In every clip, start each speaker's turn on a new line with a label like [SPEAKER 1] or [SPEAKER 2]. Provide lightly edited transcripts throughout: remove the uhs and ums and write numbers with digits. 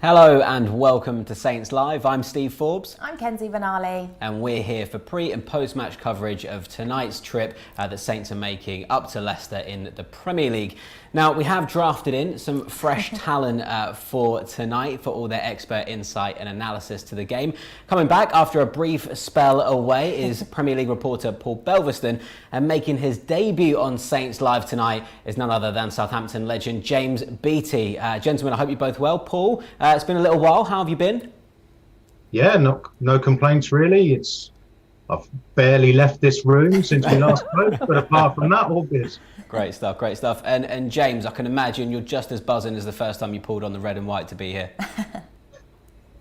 [SPEAKER 1] Hello and welcome to Saints Live. I'm Steve Forbes.
[SPEAKER 2] I'm Kenzie Benali.
[SPEAKER 1] And we're here for pre and post-match coverage of tonight's trip that Saints are making up to Leicester in the Premier League. Now, we have drafted in some fresh talent for tonight for all their expert insight and analysis to the game. Coming back after a brief spell away is Premier League reporter Paul Belverstone, and making his debut on Saints Live tonight is none other than Southampton legend James Beattie. Gentlemen, I hope you're both well. Paul, it's been a little while. How have you been?
[SPEAKER 3] Yeah, no complaints really. I've barely left this room since we last spoke, but apart from that, all good.
[SPEAKER 1] Great stuff, great stuff. And James, I can imagine you're just as buzzing as the first time you pulled on the red and white to be here.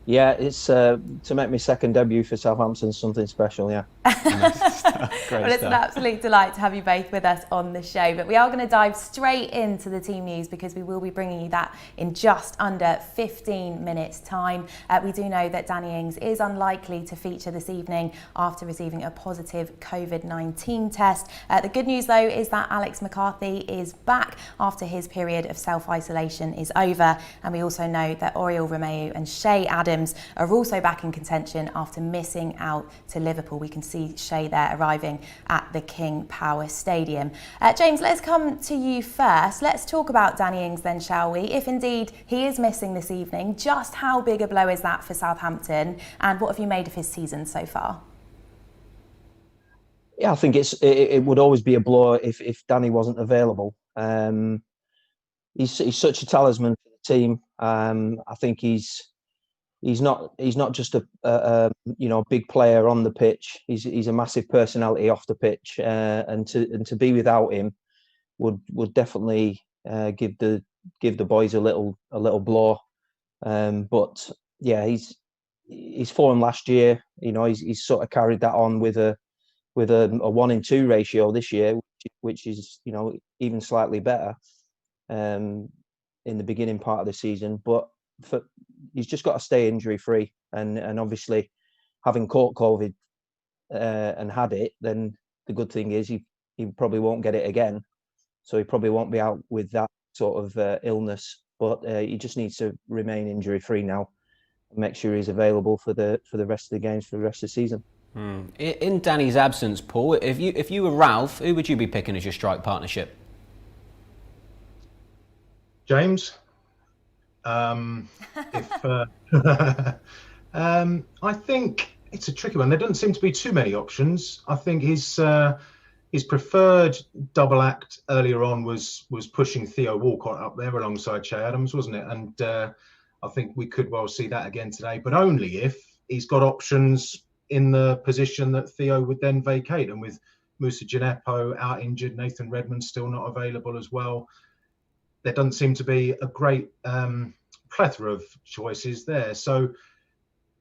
[SPEAKER 4] Yeah, it's to make my second debut for Southampton something special, yeah.
[SPEAKER 2] Well, it's an absolute delight to have you both with us on the show. But we are going to dive straight into the team news because we will be bringing you that in just under 15 minutes' time. We do know that Danny Ings is unlikely to feature this evening after receiving a positive COVID-19 test. The good news, though, is that Alex McCarthy is back after his period of self-isolation is over. And we also know that Oriol Romeu and Shea Adams are also back in contention after missing out to Liverpool. We can see Shea there arriving at the King Power Stadium. James, let's come to you first. Let's talk about Danny Ings then, shall we? If indeed he is missing this evening, just how big a blow is that for Southampton, and what have you made of his season so far?
[SPEAKER 4] Yeah, I think it would always be a blow if Danny wasn't available. He's such a talisman for the team. I think he's not just a big player on the pitch. He's a massive personality off the pitch, and to be without him would definitely give the boys a little blow. But yeah, his form last year, he's sort of carried that on with a 1-in-2 ratio this year, which is even slightly better in the beginning part of the season, but he's just got to stay injury free, and obviously having caught COVID and had it, then the good thing is he probably won't get it again, so he probably won't be out with that sort of illness, but he just needs to remain injury free now and make sure he's available for the rest of the games for the rest of the season.
[SPEAKER 1] In Danny's absence, Paul, if you were Ralph, who would you be picking as your strike partnership?
[SPEAKER 3] James? I think it's a tricky one. There doesn't seem to be too many options. I think his preferred double act earlier on was pushing Theo Walcott up there alongside Shea Adams, wasn't it? And I think we could well see that again today, but only if he's got options in the position that Theo would then vacate. And with Moussa Djenepo out injured, Nathan Redmond still not available as well, there doesn't seem to be a great plethora of choices there. So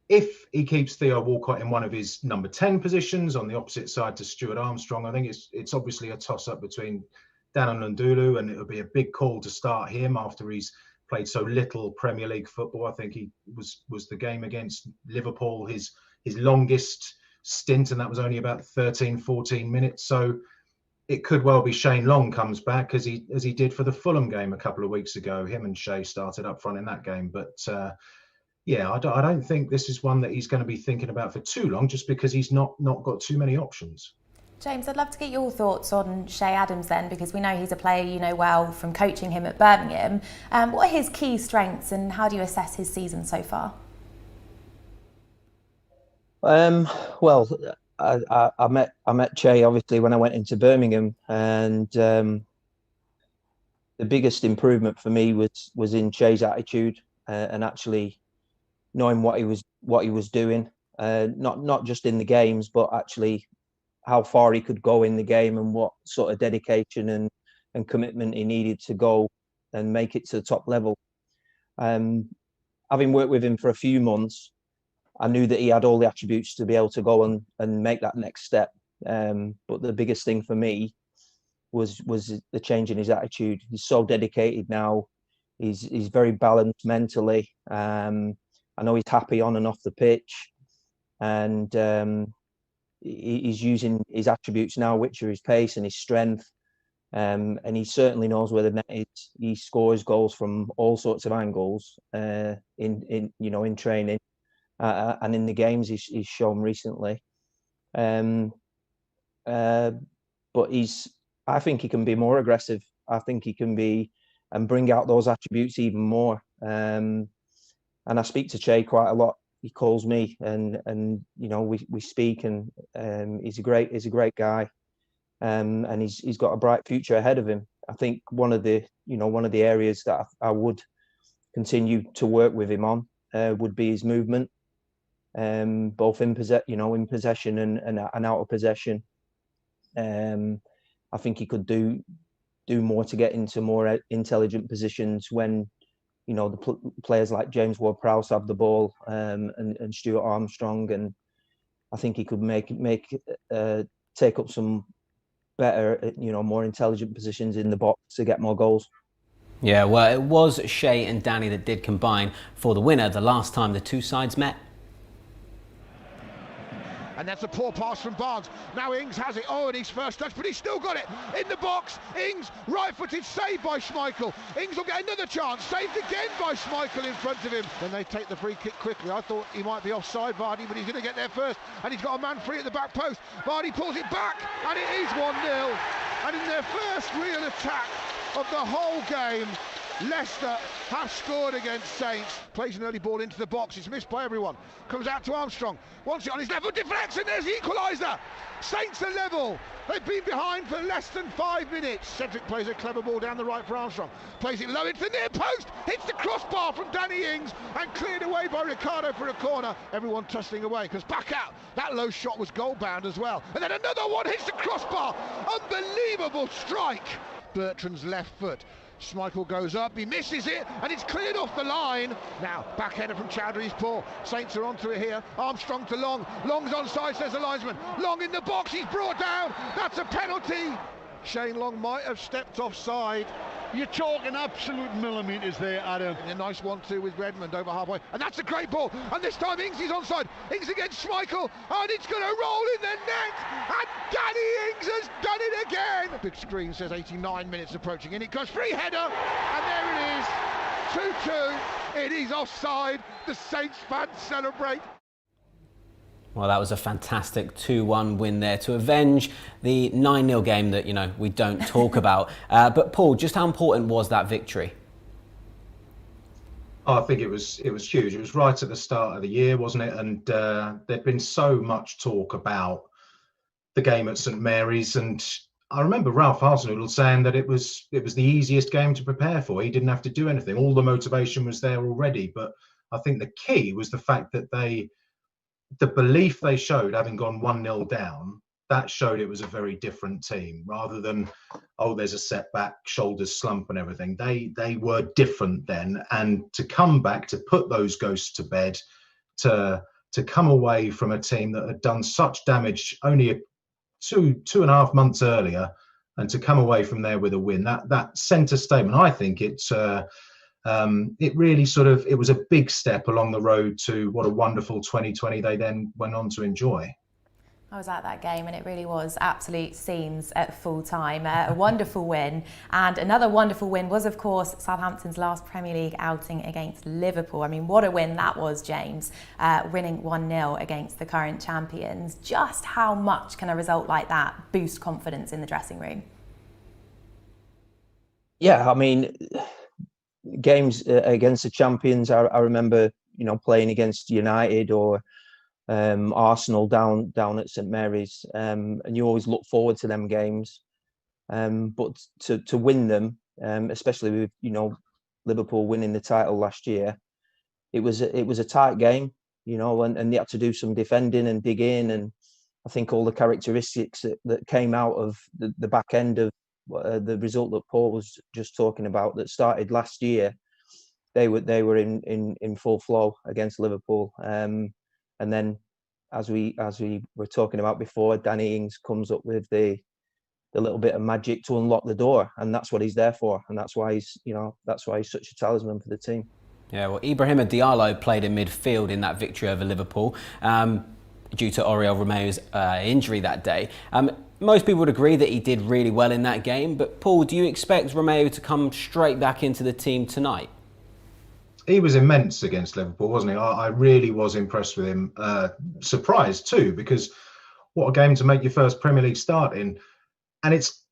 [SPEAKER 3] if he keeps Theo Walcott in one of his number 10 positions on the opposite side to Stuart Armstrong, I think it's obviously a toss-up between Dan and Ndulu, and it would be a big call to start him after he's played so little Premier League football. I think he was the game against Liverpool, his longest stint, and that was only about 13, 14 minutes. So it could well be Shane Long comes back as he did for the Fulham game a couple of weeks ago. Him and Shea started up front in that game. But yeah, I don't think this is one that he's going to be thinking about for too long, just because he's not got too many options.
[SPEAKER 2] James, I'd love to get your thoughts on Shea Adams then, because we know he's a player you know well from coaching him at Birmingham. What are his key strengths and how do you assess his season so far?
[SPEAKER 4] Well, I met Shea obviously when I went into Birmingham, and the biggest improvement for me was in Shea's attitude and actually knowing what he was doing, not just in the games, but actually how far he could go in the game and what sort of dedication and commitment he needed to go and make it to the top level. Having worked with him for a few months, I knew that he had all the attributes to be able to go and make that next step. But the biggest thing for me was the change in his attitude. He's so dedicated now. He's very balanced mentally. I know he's happy on and off the pitch, and he's using his attributes now, which are his pace and his strength, And he certainly knows where the net is. He scores goals from all sorts of angles in training and in the games he's shown recently. But I think he can be more aggressive. I think he can be and bring out those attributes even more. And I speak to Che quite a lot. He calls me, and we speak, and he's a great guy. And he's got a bright future ahead of him. I think one of the areas that I would continue to work with him on would be his movement, both in possession and out of possession. I think he could do more to get into more intelligent positions when the players like James Ward-Prowse have the ball, and Stuart Armstrong, and I think he could take up some better, more intelligent positions in the box to get more goals.
[SPEAKER 1] Yeah, well, it was Shea and Danny that did combine for the winner the last time the two sides met.
[SPEAKER 5] And that's a poor pass from Barnes. Now Ings has it. Oh, and his first touch, but he's still got it in the box. Ings, right-footed, saved by Schmeichel. Ings will get another chance, saved again by Schmeichel in front of him. Then they take the free kick quickly. I thought he might be offside, Vardy, but he's going to get there first. And he's got a man free at the back post. Vardy pulls it back, and it is 1-0. And in their first real attack of the whole game, Leicester have scored against Saints. Plays an early ball into the box. It's missed by everyone. Comes out to Armstrong. Wants it on his level. Deflects, and there's the equaliser. Saints are level. They've been behind for less than 5 minutes. Cedric plays a clever ball down the right for Armstrong. Plays it low into the near post. Hits the crossbar from Danny Ings and cleared away by Ricardo for a corner. Everyone tussling away because back out. That low shot was goal bound as well. And then another one hits the crossbar. Unbelievable strike. Bertrand's left foot. Schmeichel goes up, he misses it, and it's cleared off the line. Now, backhander from Chowdhury's paw. Saints are onto it here. Armstrong to Long. Long's onside, says the linesman. Long in the box, he's brought down. That's a penalty. Shane Long might have stepped offside.
[SPEAKER 6] You're talking absolute millimetres there, Adam.
[SPEAKER 5] And a nice 1-2 with Redmond over halfway. And that's a great ball. And this time Ings is onside. Ings against Schmeichel. And it's going to roll in the net. And Danny Ings has done it again. Big screen says 89 minutes approaching. And it goes free header. And there it is. 2-2. It is offside. The Saints fans celebrate.
[SPEAKER 1] Well, that was a fantastic 2-1 win there to avenge the 9-0 game that, we don't talk about. But Paul, just how important was that victory?
[SPEAKER 3] I think it was huge. It was right at the start of the year, wasn't it? And there'd been so much talk about the game at St Mary's, and I remember Ralph Hasenhüttl saying that it was the easiest game to prepare for. He didn't have to do anything. All the motivation was there already. But I think the key was the fact that the belief they showed, having gone 1-0 down, that showed it was a very different team, rather than, there's a setback, shoulders slump and everything. They were different then. And to come back, to put those ghosts to bed, to come away from a team that had done such damage only two and a half months earlier, and to come away from there with a win, that centre statement, I think it really it was a big step along the road to what a wonderful 2020 they then went on to enjoy.
[SPEAKER 2] I was at that game and it really was absolute scenes at full time. A wonderful win. And another wonderful win was, of course, Southampton's last Premier League outing against Liverpool. I mean, what a win that was, James, winning 1-0 against the current champions. Just how much can a result like that boost confidence in the dressing room?
[SPEAKER 4] Yeah, I mean, games against the champions, I remember, playing against United or Arsenal down at St Mary's, and you always look forward to them games. But to win them, especially with Liverpool winning the title last year, it was a tight game, and they had to do some defending and dig in, and I think all the characteristics that came out of the back end of the result that Paul was just talking about, that started last year, they were in full flow against Liverpool. And then, as we were talking about before, Danny Ings comes up with the little bit of magic to unlock the door, and that's what he's there for, and that's why he's such a talisman for the team.
[SPEAKER 1] Yeah, well, Ibrahima Diallo played in midfield in that victory over Liverpool, due to Oriol Romeo's injury that day. Most people would agree that he did really well in that game, but Paul, do you expect Romeu to come straight back into the team tonight?
[SPEAKER 3] He was immense against Liverpool, wasn't he? I really was impressed with him. Surprised too, because what a game to make your first Premier League start in. And it's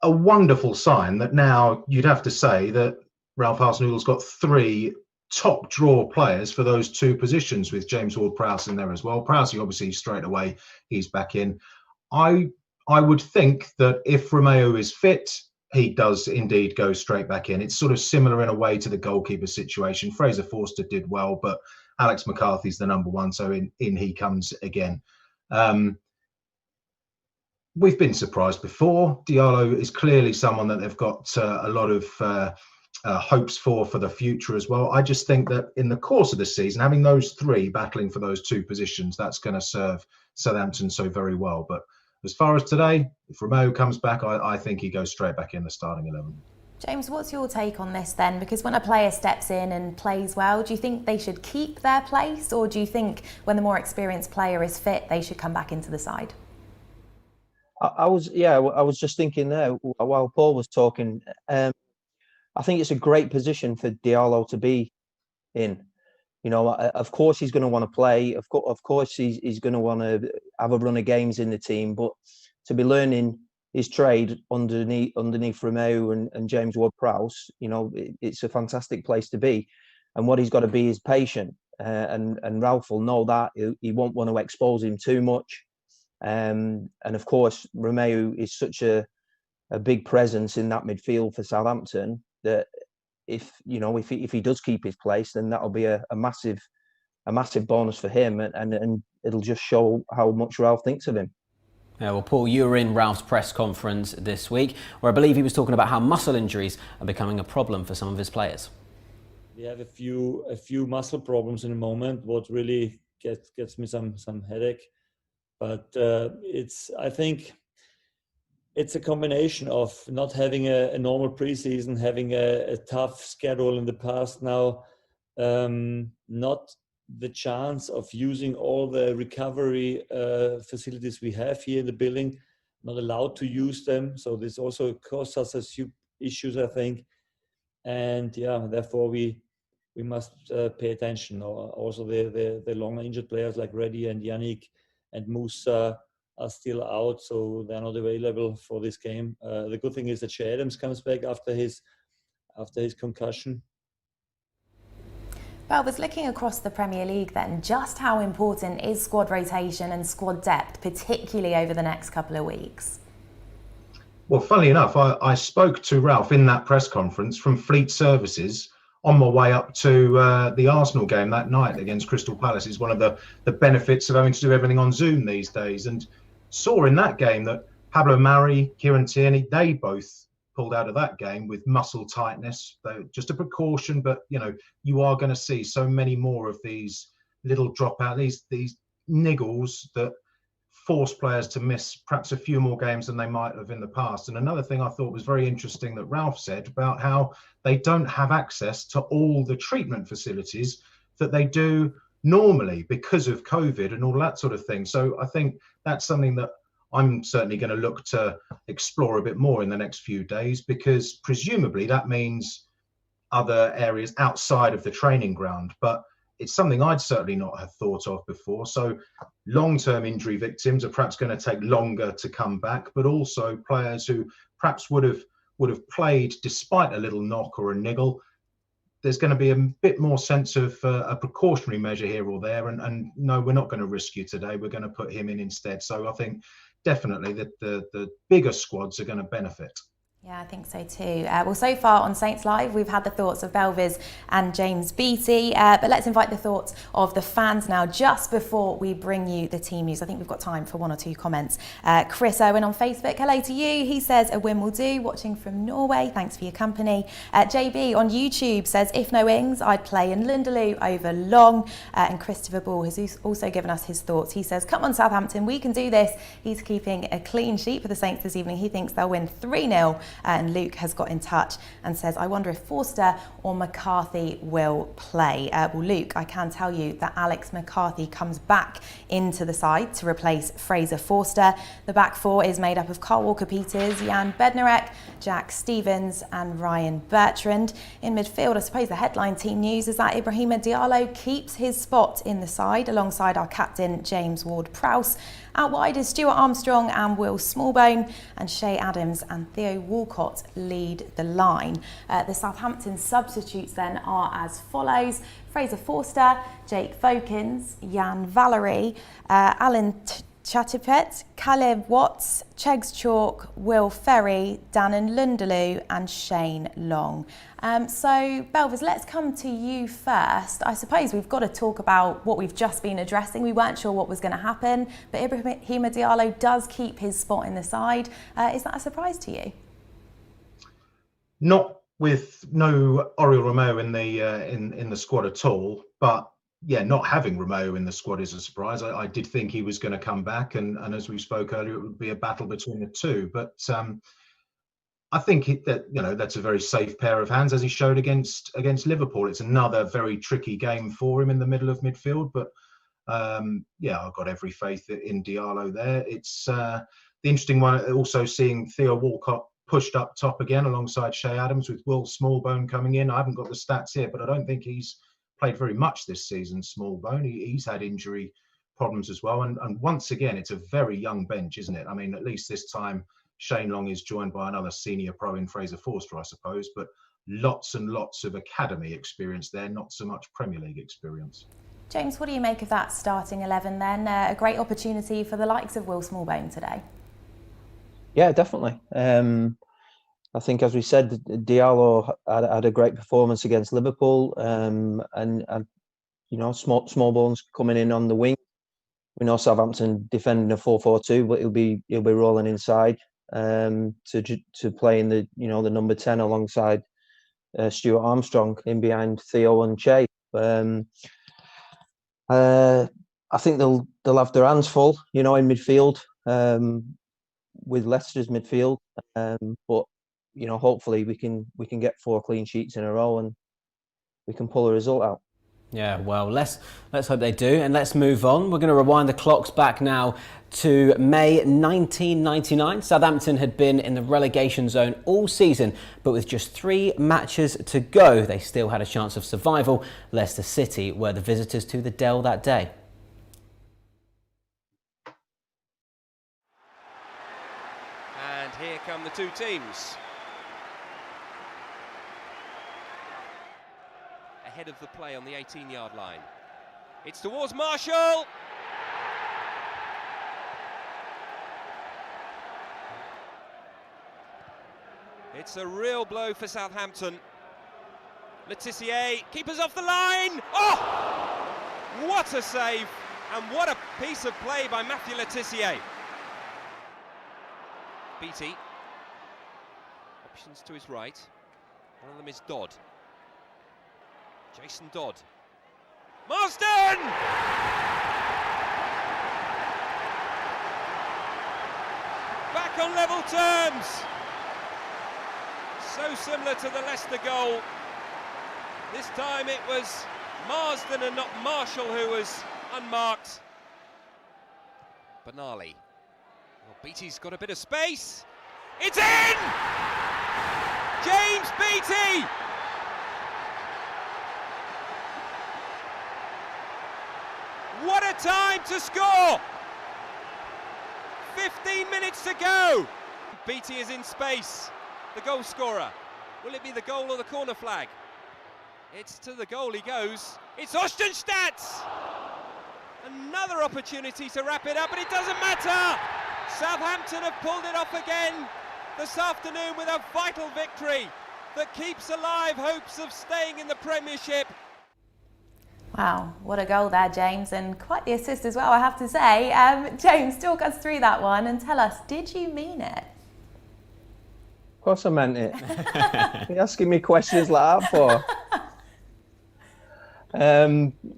[SPEAKER 3] a wonderful sign that now you'd have to say that Ralph Hasenhüttl's got 3 top draw players for those 2 positions, with James Ward-Prowse in there as well. Prowse, obviously, straight away, he's back in. I would think that if Romeu is fit, he does indeed go straight back in. It's sort of similar in a way to the goalkeeper situation. Fraser Forster did well, but Alex McCarthy's the number 1, so in he comes again. We've been surprised before. Diallo is clearly someone that they've got a lot of hopes for the future as well. I just think that in the course of the season, having those 3 battling for those 2 positions, that's going to serve Southampton so very well. But as far as today, if Romeu comes back, I think he goes straight back in the starting 11.
[SPEAKER 2] James, what's your take on this then? Because when a player steps in and plays well, do you think they should keep their place, or do you think when the more experienced player is fit, they should come back into the side?
[SPEAKER 4] I was just thinking there while Paul was talking. I think it's a great position for Diallo to be in. You know, of course he's going to want to play. Of course he's going to want to have a run of games in the team. But to be learning his trade underneath Romeu and James Ward-Prowse, you know, it's a fantastic place to be. And what he's got to be is patient. And Ralph will know that. He won't want to expose him too much. And of course, Romeu is such a big presence in that midfield for Southampton that if he does keep his place, then that'll be a massive bonus for him, and it'll just show how much Ralph thinks of him.
[SPEAKER 1] Yeah, well, Paul, you were in Ralph's press conference this week, where I believe he was talking about how muscle injuries are becoming a problem for some of his players.
[SPEAKER 7] We have a few muscle problems in the moment. What really gets me some headache, but I think it's a combination of not having a normal preseason, having a tough schedule in the past now, not the chance of using all the recovery facilities we have here in the building, not allowed to use them. So this also causes us a few issues, I think. And yeah, therefore we must pay attention. Also the longer injured players like Reddy and Yannick and Musa are still out, so they're not available for this game. The good thing is that Che Adams comes back after his concussion.
[SPEAKER 2] Belvers, looking across the Premier League then, just how important is squad rotation and squad depth, particularly over the next couple of weeks?
[SPEAKER 3] Well, funnily enough, I spoke to Ralph in that press conference from Fleet Services on my way up to the Arsenal game that night against Crystal Palace. Is one of the benefits of having to do everything on Zoom these days. And saw in that game that Pablo Mari, Kieran Tierney, they both pulled out of that game with muscle tightness. Just a precaution, but you are going to see so many more of these little dropout, these niggles that force players to miss perhaps a few more games than they might have in the past. And another thing I thought was very interesting that Ralph said about how they don't have access to all the treatment facilities that they do normally because of COVID and all that sort of thing. So I think that's something that I'm certainly going to look to explore a bit more in the next few days, because presumably that means other areas outside of the training ground. But it's something I'd certainly not have thought of before. So long-term injury victims are perhaps going to take longer to come back, but also players who perhaps would have played despite a little knock or a niggle. There's going to be a bit more sense of a precautionary measure here or there. And no, we're not going to risk you today. We're going to put him in instead. So I think definitely that the bigger squads are going to benefit.
[SPEAKER 2] Yeah, I think so too. Well, so far on Saints Live, we've had the thoughts of Belvers and James Beattie, but let's invite the thoughts of the fans now, just before we bring you the team news. I think we've got time for 1 or 2 comments. Chris Owen on Facebook, hello to you. He says, a win will do, watching from Norway. Thanks for your company. JB on YouTube says, if no Ings, I'd play in Lindeloo over Long. And Christopher Ball has also given us his thoughts. He says, come on Southampton, we can do this. He's keeping a clean sheet for the Saints this evening. He thinks they'll win 3-0. and Luke has got in touch and says, I wonder if Forster or McCarthy will play. Well, Luke, I can tell you that Alex McCarthy comes back into the side to replace Fraser Forster. The back four is made up of Carl Walker-Peters, Jan Bednarek, Jack Stevens and Ryan Bertrand. In midfield, I suppose the headline team news is that Ibrahima Diallo keeps his spot in the side alongside our captain James Ward-Prowse. Out wide is Stuart Armstrong and Will Smallbone, and Shay Adams and Theo Walcott lead the line. The Southampton substitutes then are as follows: Fraser Forster, Jake Vokins, Jan Valerie, Alan Chatipet, Caleb Watts, Chegs Chalk, Will Ferry, Dannon Lundaloo and Shane Long. So, Belvers, let's come to you first. I suppose we've got to talk about what we've just been addressing. We weren't sure what was going to happen, but Ibrahima Diallo does keep his spot in the side. Is that a surprise to you?
[SPEAKER 3] Not with no Oriol Romeu in the squad at all, but yeah, not having Romeu in the squad is a surprise. I did think he was going to come back, and as we spoke earlier, it would be a battle between the two. But I think that that's a very safe pair of hands, as he showed against Liverpool. It's another very tricky game for him in the middle of midfield, but yeah, I've got every faith in Diallo there. It's the interesting one also seeing Theo Walcott pushed up top again alongside Shay Adams with Will Smallbone coming in. I haven't got the stats here, but I don't think he's played very much this season, Smallbone. He's had injury problems as well. And once again, it's a very young bench, isn't it? I mean, at least this time, Shane Long is joined by another senior pro in Fraser Forster, I suppose, but lots and lots of academy experience there, not so much Premier League experience.
[SPEAKER 2] James, what do you make of that starting 11 then? A great opportunity for the likes of Will Smallbone today. Yeah,
[SPEAKER 4] definitely. I think, as we said, Diallo had a great performance against Liverpool, and Smallbone's coming in on the wing. We know Southampton defending a 4-4-2, but he'll be rolling inside to play in the the number 10 alongside Stuart Armstrong in behind Theo and Che. I think they'll have their hands full, in midfield with Leicester's midfield, but. Hopefully we can get 4 clean sheets in a row and we can pull a result out.
[SPEAKER 1] Yeah, well, let's hope they do, and let's move on. We're going to rewind the clocks back now to May 1999. Southampton had been in the relegation zone all season, but with just 3 matches to go, they still had a chance of survival. Leicester City were the visitors to the Dell that day.
[SPEAKER 8] And here come the two teams. Ahead of the play on the 18-yard line. It's towards Marshall. It's a real blow for Southampton. Letitia, keepers off the line. Oh! What a save, and what a piece of play by Matthew Letitia. Beattie. Options to his right. One of them is Dodd. Jason Dodd. Marsden! Back on level terms. So similar to the Leicester goal. This time it was Marsden and not Marshall who was unmarked. Benali. Well, Beattie's got a bit of space. It's in! James Beattie! What a time to score! 15 minutes to go. Beattie is in space, the goal scorer. Will it be the goal or the corner flag? It's to the goal he goes. It's Ostenstadt! Another opportunity to wrap it up, but it doesn't matter! Southampton have pulled it off again this afternoon with a vital victory that keeps alive hopes of staying in the Premiership.
[SPEAKER 2] Wow, what a goal there, James, and quite the assist as well, I have to say. James, talk us through that one and tell us, did you mean it?
[SPEAKER 4] Of course I meant it. What are you asking me questions like that for?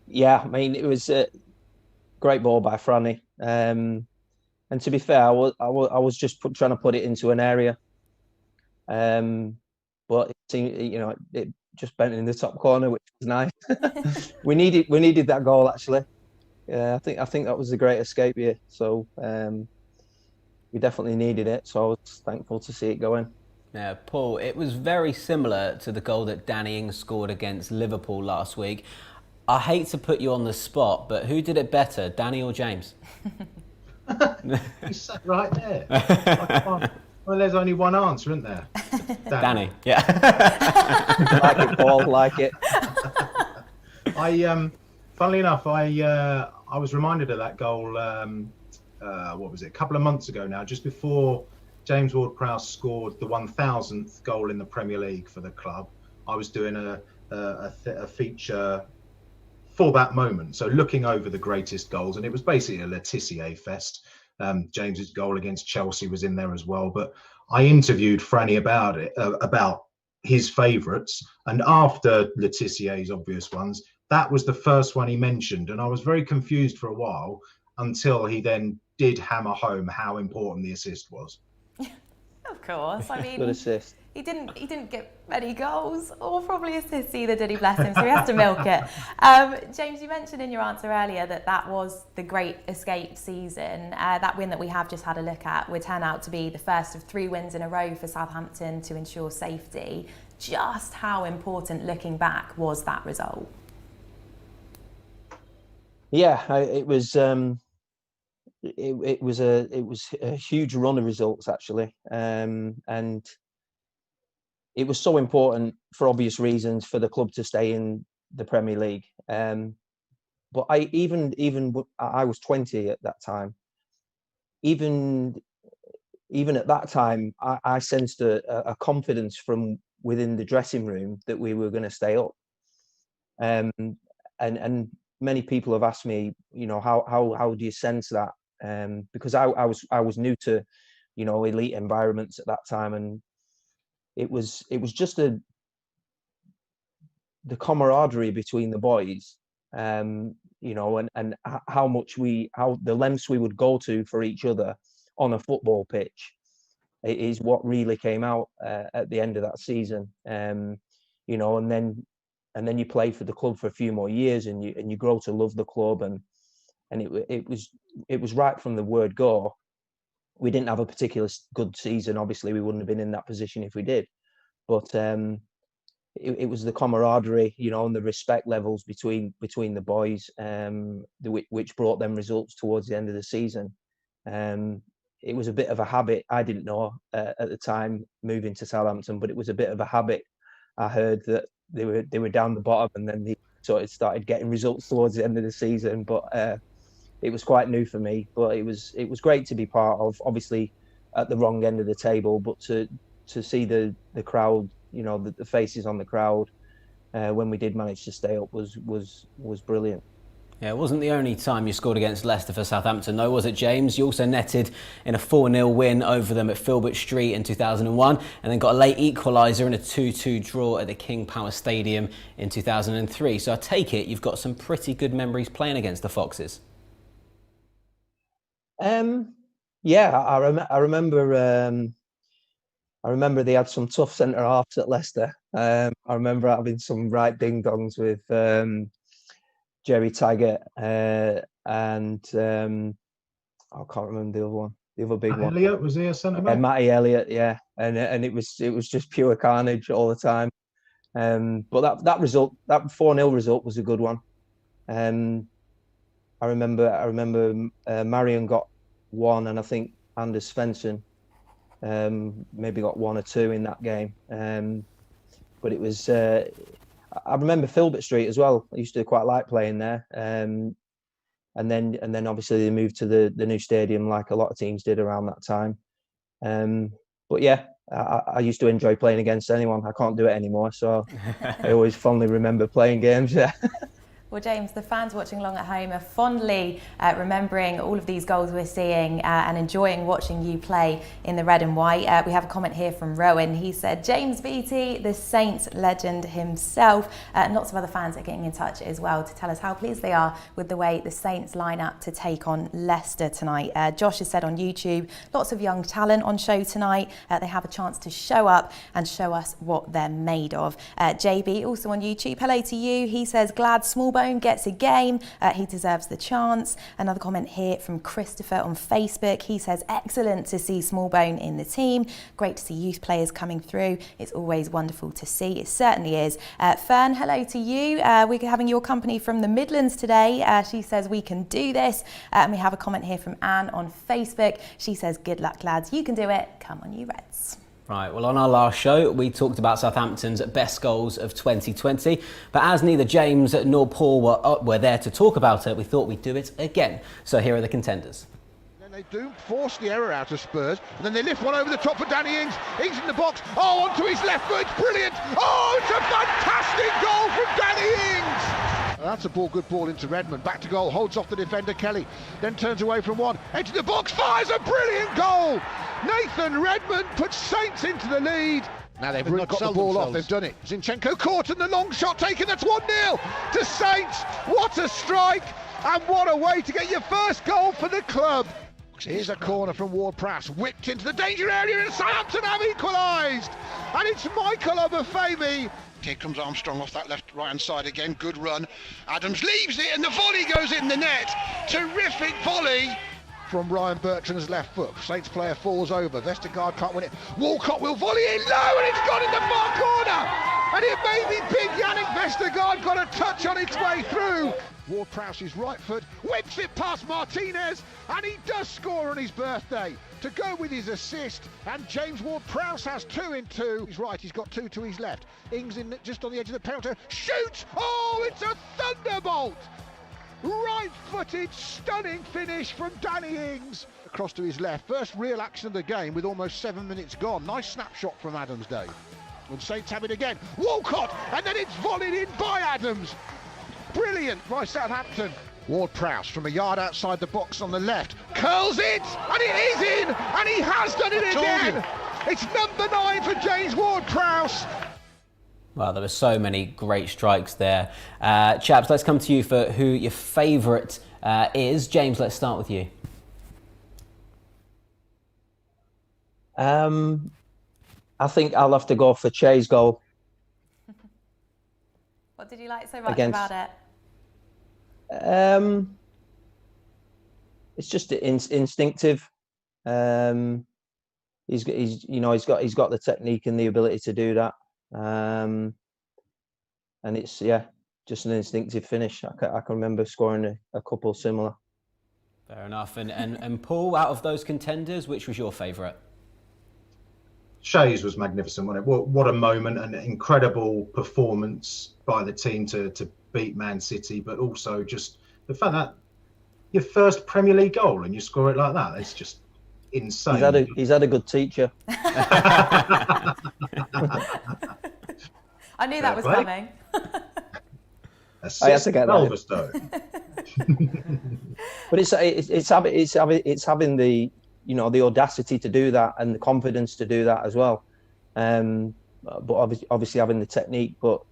[SPEAKER 4] Yeah, I mean, it was a great ball by Franny. And to be fair, I was just trying to put it into an area. But it seemed, it just bent in the top corner, which was nice. we needed that goal, actually. Yeah, I think that was a great escape here. So we definitely needed it. So I was thankful to see it go in.
[SPEAKER 1] Yeah, Paul, it was very similar to the goal that Danny Ings scored against Liverpool last week. I hate to put you on the spot, but who did it better, Danny or James?
[SPEAKER 3] You sat right there. Well, there's only one answer, isn't there?
[SPEAKER 1] Danny. Yeah.
[SPEAKER 4] Like it, Paul. Like it.
[SPEAKER 3] Funnily enough, I was reminded of that goal. What was it? A couple of months ago now, just before James Ward-Prowse scored the 1000th goal in the Premier League for the club. I was doing a feature for that moment, so looking over the greatest goals, and it was basically a Letizia fest. James's goal against Chelsea was in there as well, but I interviewed Franny about it, about his favourites, and after Letizier's obvious ones, that was the first one he mentioned, and I was very confused for a while until he then did hammer home how important the assist was.
[SPEAKER 2] Of course, I mean,
[SPEAKER 4] good assist.
[SPEAKER 2] He didn't get many goals or probably assists either, did he? Bless him. So he has to milk it. James, you mentioned in your answer earlier that was the great escape season. That win that we have just had a look at would turn out to be the first of 3 wins in a row for Southampton to ensure safety. Just how important, looking back, was that result?
[SPEAKER 4] Yeah, it was. It was a huge run of results, actually, and it was so important for obvious reasons for the club to stay in the Premier League. But I was 20 at that time. Even at that time, I sensed a confidence from within the dressing room that we were going to stay up. And many people have asked me, how do you sense that? Because I was new to, elite environments at that time, and it was just the camaraderie between the boys, and how the lengths we would go to for each other on a football pitch is what really came out at the end of that season. And then you play for the club for a few more years, and you grow to love the club, and it was right from the word go. We didn't have a particular good season. Obviously, we wouldn't have been in that position if we did. But it was the camaraderie, and the respect levels between the boys, which brought them results towards the end of the season. It was a bit of a habit. I didn't know at the time moving to Southampton, but it was a bit of a habit. I heard that they were down the bottom, and then they sort of started getting results towards the end of the season. But it was quite new for me. But it was great to be part of. Obviously, at the wrong end of the table, but to see the crowd, the faces on the crowd when we did manage to stay up was brilliant.
[SPEAKER 1] Yeah, it wasn't the only time you scored against Leicester for Southampton, though, was it, James? You also netted in a 4-0 win over them at Filbert Street in 2001, and then got a late equaliser in a 2-2 draw at the King Power Stadium in 2003. So I take it you've got some pretty good memories playing against the Foxes.
[SPEAKER 4] Yeah, I remember they had some tough centre halves at Leicester. I remember having some right ding dongs with Jerry Taggart and I can't remember the other one, the other big one.
[SPEAKER 3] Elliott, was he a centre back?
[SPEAKER 4] Matty Elliott, yeah, and it was just pure carnage all the time. But that result, that 4-0 result, was a good one. I remember Marion got 1, and I think Anders Svensson maybe got 1 or 2 in that game. But it was. I remember Filbert Street as well. I used to quite like playing there. And then obviously they moved to the new stadium, like a lot of teams did around that time. But yeah, I used to enjoy playing against anyone. I can't do it anymore, so I always fondly remember playing games. Yeah.
[SPEAKER 2] Well, James, the fans watching along at home are fondly remembering all of these goals we're seeing and enjoying watching you play in the red and white. We have a comment here from Rowan. He said, James Beattie, the Saints legend himself. And lots of other fans are getting in touch as well to tell us how pleased they are with the way the Saints line up to take on Leicester tonight. Josh has said on YouTube, lots of young talent on show tonight. They have a chance to show up and show us what they're made of. JB, also on YouTube, hello to you. He says, glad Smallbone gets a game. He deserves the chance. Another comment here from Christopher on Facebook. He says, excellent to see Smallbone in the team. Great to see youth players coming through. It's always wonderful to see. It certainly is. Fern, hello to you. We're having your company from the Midlands today. She says, we can do this. And we have a comment here from Anne on Facebook. She says, good luck, lads. You can do it. Come on, you Reds.
[SPEAKER 1] Right, well, on our last show, we talked about Southampton's best goals of 2020, but as neither James nor Paul were there to talk about it, we thought we'd do it again. So here are the contenders.
[SPEAKER 5] Then they do force the error out of Spurs, and then they lift one over the top for Danny Ings. Ings in the box, onto his left foot, it's brilliant. It's a fantastic goal from Danny Ings. That's a good ball into Redmond, back to goal, holds off the defender Kelly, then turns away from one, into the box, fires a brilliant goal. Nathan Redmond puts Saints into the lead. Now they've really got the ball off, they've done it. Zinchenko caught and the long shot taken, that's 1-0 to Saints. What a strike, and what a way to get your first goal for the club. Here's a corner from Ward-Prowse, whipped into the danger area, and Southampton have equalised. And it's Michael Obafemi.
[SPEAKER 9] Here comes Armstrong off that right-hand side again, good run. Adams leaves it and the volley goes in the net. Terrific volley.
[SPEAKER 5] From Ryan Bertrand's left foot, Saints player falls over, Vestergaard can't win it, Walcott will volley in low and it's gone in the far corner, and it may be big. Yannick Vestergaard got a touch on its way through. Ward-Prowse's right foot whips it past Martinez, and he does score on his birthday to go with his assist, and James Ward-Prowse has 2 in 2. He's right, he's got 2 to his left. Ings in just on the edge of the penalty, shoots, it's a thunderbolt. Right-footed, stunning finish from Danny Ings. Across to his left, first real action of the game with almost 7 minutes gone. Nice snapshot from Adams Day. And Saints have it again. Walcott, and then it's volleyed in by Adams. Brilliant by Southampton. Ward-Prowse from a yard outside the box on the left, curls it, and it is in, and he has done it again. It's number 9 for James Ward-Prowse.
[SPEAKER 1] Well, there were so many great strikes there. Chaps, let's come to you for who your favourite is. James, let's start with you.
[SPEAKER 4] I think I'll have to go for Che's goal.
[SPEAKER 2] What did you like so much about it?
[SPEAKER 4] It's just instinctive. He's got the technique and the ability to do that. And it's just an instinctive finish. I can remember scoring a couple similar.
[SPEAKER 1] Fair enough. And Paul, out of those contenders, which was your favourite?
[SPEAKER 3] Shea's was magnificent, wasn't it? What a moment, and an incredible performance by the team to beat Man City, but also just the fact that your first Premier League goal and you score it like that, it's just insane.
[SPEAKER 4] He's had a good teacher.
[SPEAKER 2] I knew that was coming.
[SPEAKER 4] I had to get
[SPEAKER 3] Belverstone.
[SPEAKER 4] But it's having the the audacity to do that and the confidence to do that as well. But obviously having the technique. But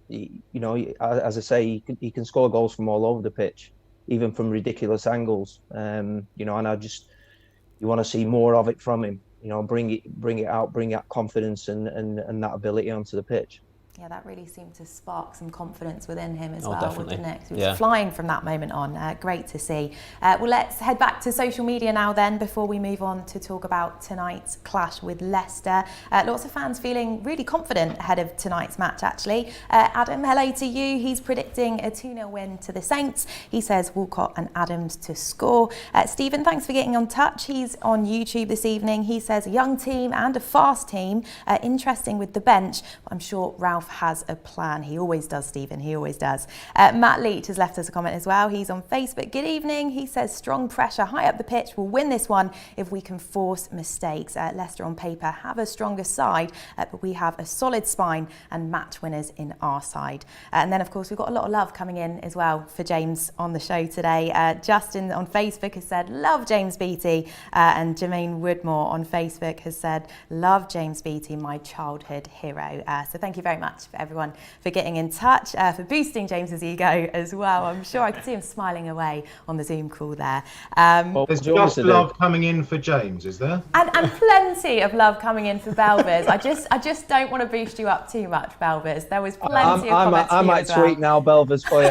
[SPEAKER 4] as I say, he can score goals from all over the pitch, even from ridiculous angles. And you want to see more of it from him. Bring it out, bring that confidence and that ability onto the pitch.
[SPEAKER 2] Yeah, that really seemed to spark some confidence within him as well,
[SPEAKER 1] definitely.
[SPEAKER 2] didn't it? He was flying from that moment on. Great to see. Well, let's head back to social media now then before we move on to talk about tonight's clash with Leicester. Lots of fans feeling really confident ahead of tonight's match, actually. Adam, hello to you. He's predicting a 2-0 win to the Saints. He says Walcott and Adams to score. Stephen, thanks for getting on touch. He's on YouTube this evening. He says a young team and a fast team. Interesting with the bench. I'm sure Ralph Ralph has a plan. He always does, Stephen. He always does. Matt Leach has left us a comment as well. He's on Facebook. Good evening. He says, strong pressure high up the pitch. We'll win this one if we can force mistakes. Leicester on paper have a stronger side, but we have a solid spine and match winners in our side. And then, of course, we've got a lot of love coming in as well for James on the show today. Justin on Facebook has said, love James Beattie. And Jermaine Woodmore on Facebook has said, love James Beattie, my childhood hero. So thank you very much for everyone for getting in touch, for boosting James's ego as well. I'm sure I could see him smiling away on the Zoom call there.
[SPEAKER 3] There's just love coming in for James, is there?
[SPEAKER 2] And plenty of love coming in for Belvers. I just don't want to boost you up too much, Belvers. There was plenty of comments
[SPEAKER 4] I might tweet now, Belvers, for you.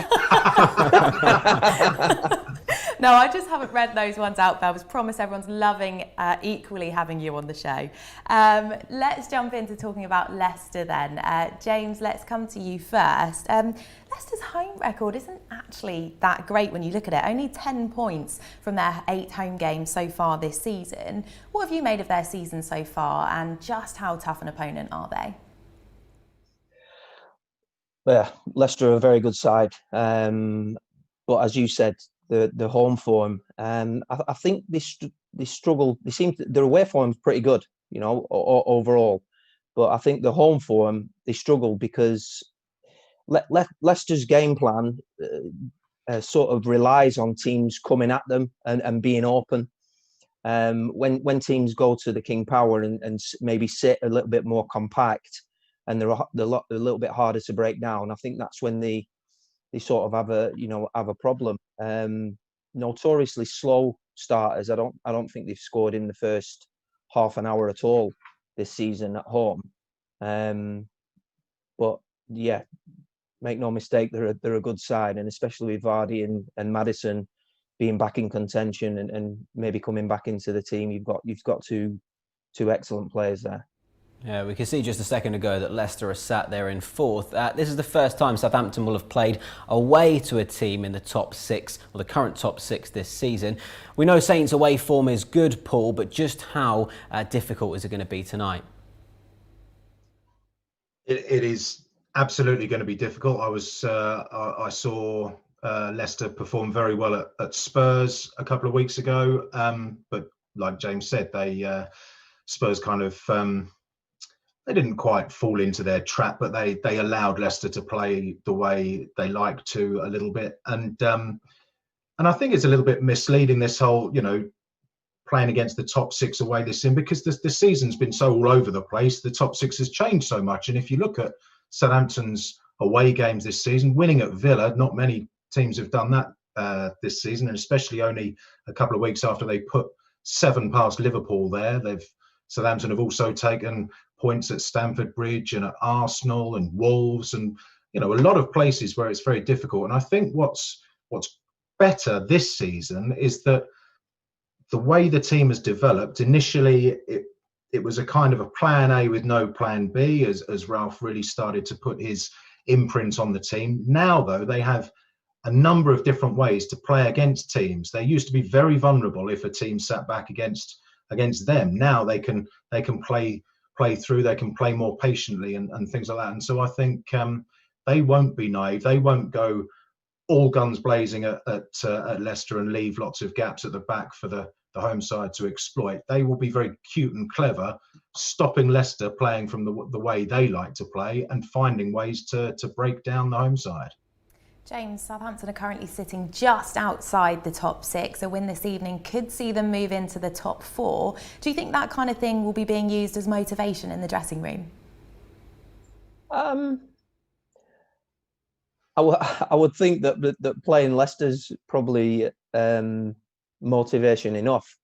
[SPEAKER 2] No, I just haven't read those ones out, Belvers. Promise everyone's loving equally having you on the show. Let's jump into talking about Leicester then. James, let's come to you first. Leicester's home record isn't actually that great when you look at it. Only 10 points from their 8 home games so far this season. What have you made of their season so far, and just how tough an opponent are they?
[SPEAKER 4] Yeah, Leicester are a very good side. But as you said, the home form, I think they struggle. Their away form's pretty good, overall. But I think the home form, they struggle because Leicester's game plan sort of relies on teams coming at them and being open. When teams go to the King Power and maybe sit a little bit more compact, and they're a little bit harder to break down, I think that's when they sort of have a problem. Notoriously slow starters. I don't think they've scored in the first half an hour at all this season at home. But yeah, make no mistake, they're a good side, and especially with Vardy and Maddison being back in contention and maybe coming back into the team, you've got two excellent players there.
[SPEAKER 1] Yeah, we could see just a second ago that Leicester are sat there in 4th. This is the first time Southampton will have played away to a team in the top 6, or the current top 6 this season. We know Saints' away form is good, Paul, but just how difficult is it going to be tonight?
[SPEAKER 3] It is absolutely going to be difficult. I saw Leicester perform very well at Spurs a couple of weeks ago, but like James said, Spurs kind of they didn't quite fall into their trap, but they allowed Leicester to play the way they like to a little bit, and I think it's a little bit misleading, this whole playing against the top 6 away this season, because the season's been so all over the place. The top 6 has changed so much, and if you look at Southampton's away games this season, winning at Villa, not many teams have done that this season, and especially only a couple of weeks after they put 7 past Liverpool there. Southampton have also taken points at Stamford Bridge and at Arsenal and Wolves, and a lot of places where it's very difficult. And I think what's better this season is that the way the team has developed, initially it was a kind of a plan A with no plan B, as Ralph really started to put his imprint on the team. Now, though, they have a number of different ways to play against teams. They used to be very vulnerable if a team sat back against them. Now they can play through, they can play more patiently and things like that. And so I think they won't be naive. They won't go all guns blazing at Leicester and leave lots of gaps at the back for the home side to exploit. They will be very cute and clever, stopping Leicester playing from the way they like to play and finding ways to break down the home side.
[SPEAKER 2] James, Southampton are currently sitting just outside the top 6. A win this evening could see them move into the top 4. Do you think that kind of thing will be being used as motivation in the dressing room?
[SPEAKER 4] I would think that playing Leicester's probably motivation enough,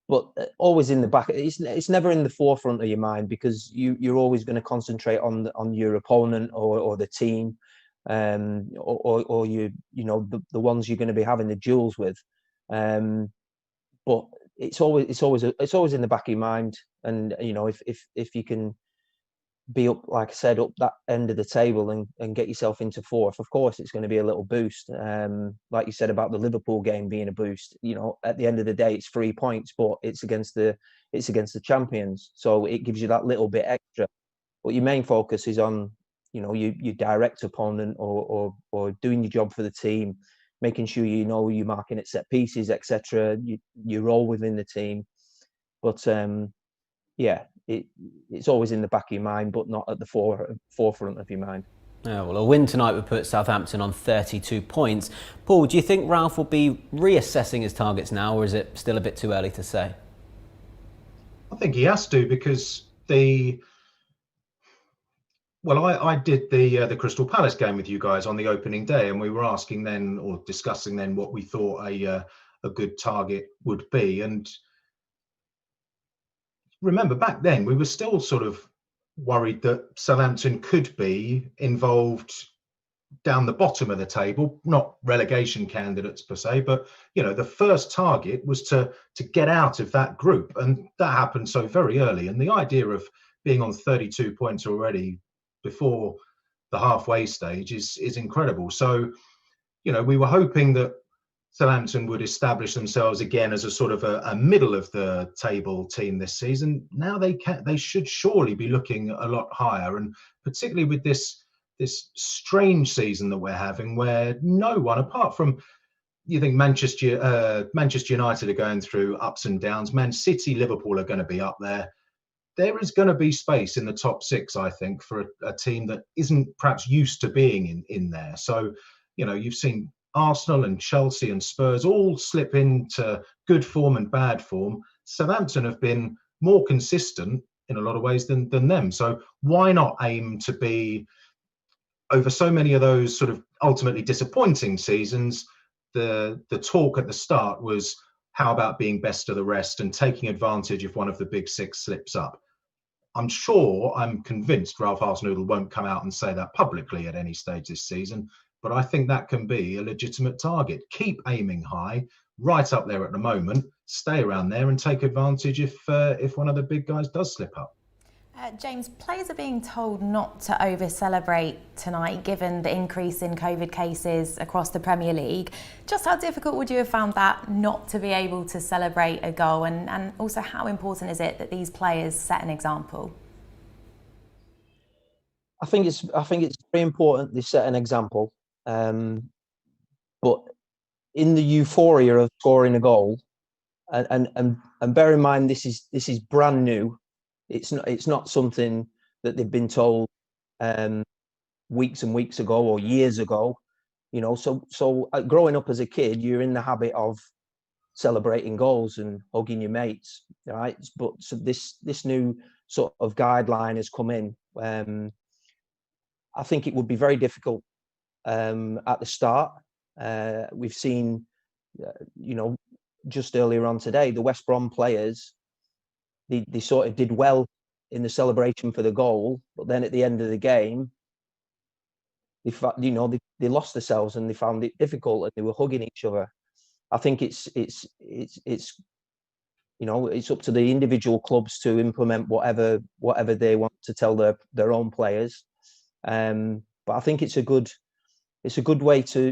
[SPEAKER 4] but always in the back. It's never in the forefront of your mind, because you're always going to concentrate on your opponent or the team. Or the ones you're going to be having the duels with, but it's always in the back of your mind. And if you can be up, like I said, up that end of the table and get yourself into 4th, of course it's going to be a little boost. Like you said about the Liverpool game being a boost, at the end of the day it's 3 points, but it's against the champions, so it gives you that little bit extra. But your main focus is on your direct opponent or doing your job for the team, making sure you're marking at set pieces, etc. You role within the team, but it's always in the back of your mind, but not at the forefront of your mind.
[SPEAKER 1] Yeah, well, a win tonight would put Southampton on 32 points. Paul, do you think Ralph will be reassessing his targets now, or is it still a bit too early to say?
[SPEAKER 3] I think he has to, because I did the Crystal Palace game with you guys on the opening day, and we were asking then, or discussing then, what we thought a good target would be. And remember, back then we were still sort of worried that Southampton could be involved down the bottom of the table, not relegation candidates per se, but the first target was to get out of that group, and that happened so very early. And the idea of being on 32 points already before the halfway stage is incredible. So we were hoping that Southampton would establish themselves again as a sort of a middle of the table team this season. Now they should surely be looking a lot higher, and particularly with this strange season that we're having, where no one, apart from, you think Manchester United are going through ups and downs, Man City, Liverpool are going to be up there. There is going to be space in the top six, I think, for a team that isn't perhaps used to being in there. So, you've seen Arsenal and Chelsea and Spurs all slip into good form and bad form. Southampton have been more consistent in a lot of ways than them. So why not aim to be, over so many of those sort of ultimately disappointing seasons, the talk at the start was, how about being best of the rest and taking advantage if one of the big six slips up? I'm convinced Ralph Hasenhüttl won't come out and say that publicly at any stage this season, but I think that can be a legitimate target. Keep aiming high, right up there at the moment, stay around there and take advantage if one of the big guys does slip up.
[SPEAKER 2] James, players are being told not to over-celebrate tonight, given the increase in COVID cases across the Premier League. Just how difficult would you have found that, not to be able to celebrate a goal? And also, how important is it that these players set an example?
[SPEAKER 4] I think it's very important they set an example. But in the euphoria of scoring a goal, and bear in mind this is brand new. It's not something that they've been told weeks and weeks ago or years ago. So growing up as a kid, you're in the habit of celebrating goals and hugging your mates, right? But so this new sort of guideline has come in. I think it would be very difficult at the start. We've seen, just earlier on today, the West Brom players, they sort of did well in the celebration for the goal, but then at the end of the game, they lost themselves and they found it difficult, and they were hugging each other. I think it's up to the individual clubs to implement whatever they want to tell their own players. But I think it's a good way to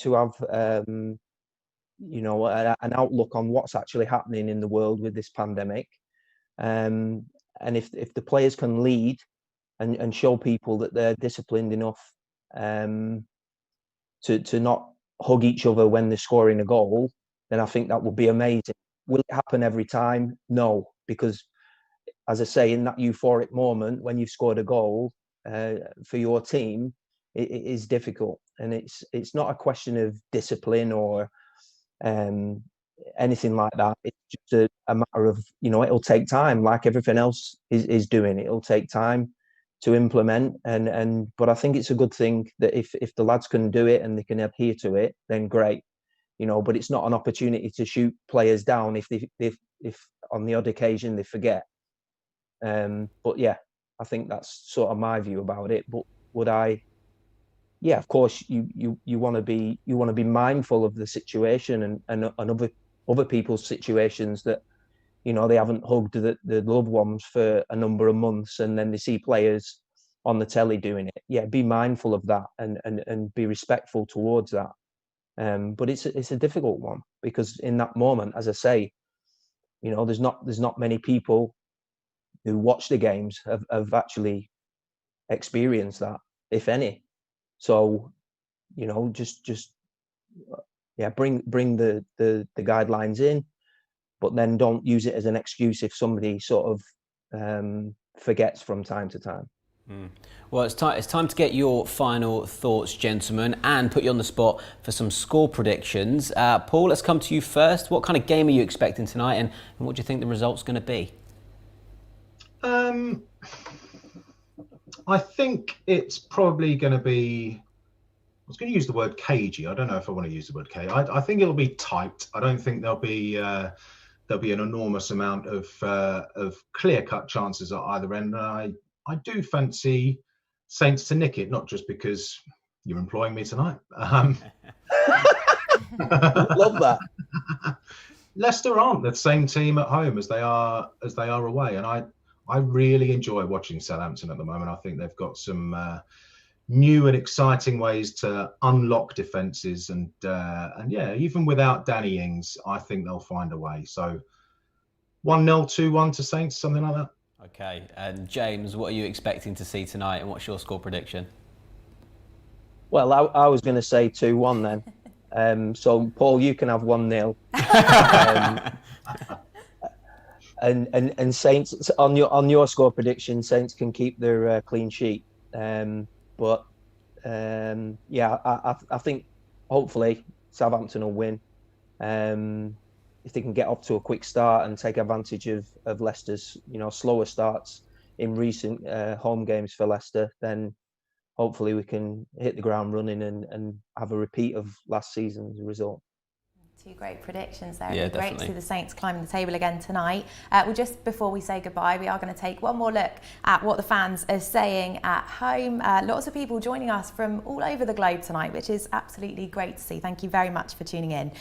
[SPEAKER 4] have an outlook on what's actually happening in the world with this pandemic. And if the players can lead and show people that they're disciplined enough to not hug each other when they're scoring a goal, then I think that would be amazing. Will it happen every time? No, because as I say, in that euphoric moment when you've scored a goal for your team, it is difficult, and it's not a question of discipline or anything like that. It's just a matter of, it'll take time, like everything else is doing. It'll take time to implement, but I think it's a good thing that if the lads can do it and they can adhere to it, then great. But it's not an opportunity to shoot players down if on the odd occasion they forget. But yeah, I think that's sort of my view about it. But would I? Yeah, of course, you want to be mindful of the situation and other people's situations that they haven't hugged the loved ones for a number of months, and then they see players on the telly doing it. Yeah, be mindful of that and be respectful towards that. But it's a difficult one, because in that moment, as I say, there's not many people who watch the games have actually experienced that. if any. So, just bring the guidelines in, but then don't use it as an excuse if somebody sort of forgets from time to time.
[SPEAKER 1] Well, it's time to get your final thoughts, gentlemen, and put you on the spot for some score predictions. Paul, let's come to you first. What kind of game are you expecting tonight, and what do you think the result's going to be?
[SPEAKER 3] I think it's probably going to be, I was going to use the word cagey. I don't know if I want to use the word cagey. I think it'll be tight. I don't think there'll be an enormous amount of clear-cut chances at either end. And I do fancy Saints to nick it, not just because you're employing me tonight.
[SPEAKER 4] Love that.
[SPEAKER 3] Leicester aren't the same team at home as they are away, and I really enjoy watching Southampton at the moment. I think they've got some new and exciting ways to unlock defences, and even without Danny Ings, I think they'll find a way. So 1-0, 2-1 to Saints, something like that.
[SPEAKER 1] Okay, and James, what are you expecting to see tonight, and what's your score prediction?
[SPEAKER 4] Well, I was going to say 2-1 then. So Paul, you can have 1-0. And Saints, on your score prediction, Saints can keep their clean sheet. I think hopefully Southampton will win. If they can get off to a quick start and take advantage of Leicester's slower starts in recent home games for Leicester, then hopefully we can hit the ground running and have a repeat of last season's result.
[SPEAKER 2] Two great predictions there.
[SPEAKER 1] Yeah,
[SPEAKER 2] It'd be great to
[SPEAKER 1] definitely
[SPEAKER 2] see the Saints climbing the table again tonight. Well, just before we say goodbye, we are going to take one more look at what the fans are saying at home. Lots of people joining us from all over the globe tonight, which is absolutely great to see. Thank you very much for tuning in.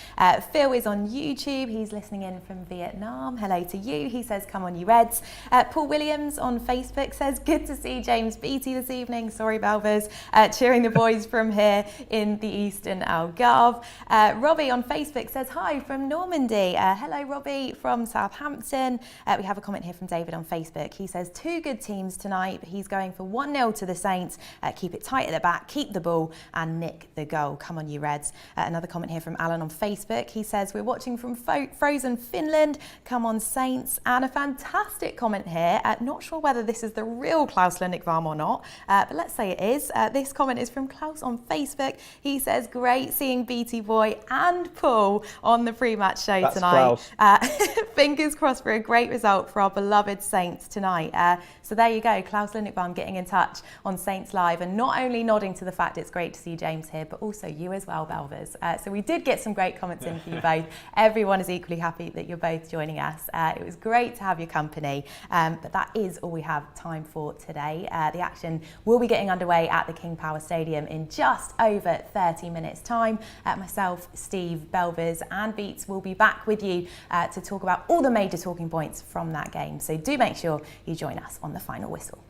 [SPEAKER 2] Phil is on YouTube. He's listening in from Vietnam. Hello to you. He says, come on, you Reds. Paul Williams on Facebook says, good to see James Beattie this evening. Sorry, Belvers. Cheering the boys from here in the Eastern Algarve. Robbie on Facebook says hi from Normandy. Hello, Robbie from Southampton. We have a comment here from David on Facebook. He says, two good teams tonight, but he's going for 1-0 to the Saints. Keep it tight at the back, keep the ball and nick the goal. Come on, you Reds. Another comment here from Alan on Facebook. He says, we're watching from frozen Finland. Come on, Saints. And a fantastic comment here. Not sure whether this is the real Klaus Lundekvam or not, but let's say it is. This comment is from Klaus on Facebook. He says, great seeing Beattie Boy and Paul on the pre-match show tonight. Fingers crossed for a great result for our beloved Saints tonight. So there you go, Klaus Lundekvam getting in touch on Saints Live and not only nodding to the fact it's great to see James here, but also you as well, Belvers. So we did get some great comments in for you both. Everyone is equally happy that you're both joining us. It was great to have your company, but that is all we have time for today. The action will be getting underway at the King Power Stadium in just over 30 minutes time. Myself, Steve, Belvers and Beats will be back with you to talk about all the major talking points from that game. So do make sure you join us on the final whistle.